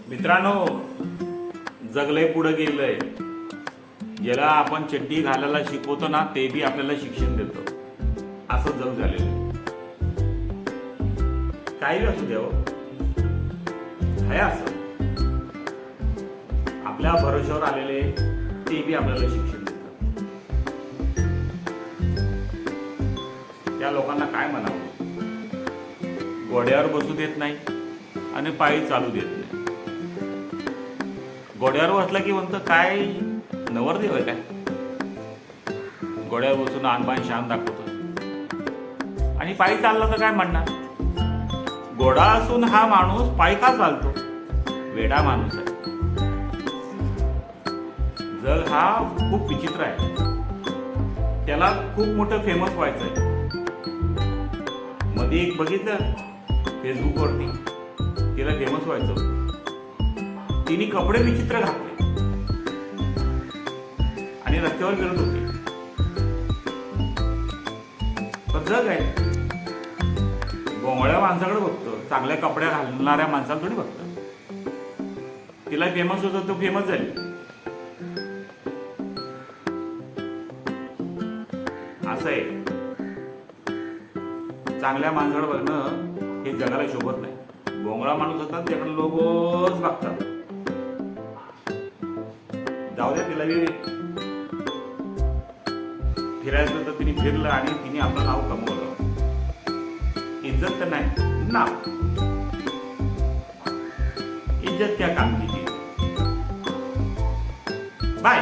मित्रांनो, जग लय पुढे गेलंय. ज्याला आपण चड्डी घालायला शिकवतो ना ते बी आपल्याला शिक्षण देतो. असं जग झालेलं आहे. काही असू द्या, आहे असं आपल्या भरोश्यावर आलेले ते बी आपल्याला शिक्षण देतात. त्या लोकांना काय म्हणावं? घोड्यावर बसू देत नाही आणि पायी चालू देत नाही. घोड्यावर बसला की म्हणतं काय नवरदेव आहे काय? घोड्यावर बसून आणबान शान दाखवतो. आणि पायी चालला तर काय म्हणणार? घोडा असून हा माणूस पायी का चालतो? वेडा माणूस आहे. जग हा खूप विचित्र आहे. त्याला खूप मोठं फेमस व्हायचं आहे. मध्ये एक बघितलं फेसबुकवरती, तिला फेमस व्हायचं. तिने कपडे विचित्र घातले आणि रस्त्यावर फिरत होते. तर जग आहे. गोंगळ्या माणसाकडे बघतो, चांगल्या कपड्या घालणाऱ्या माणसाला थोडी बघतो. तिला फेमस होतं, तो फेमस झाली. असं आहे. चांगल्या माणसाकडे बघणं हे जगाला शोभत नाही. भोंगळा माणूस होता त्याकडे लोकच बघतात. जाऊ द्या, तिला फिरायचं तर तिने फिरलं आणि तिने आपलं नाव कमवलं. इज्जत तर नाही, नाव. इज्जत क्या काम की? बाय.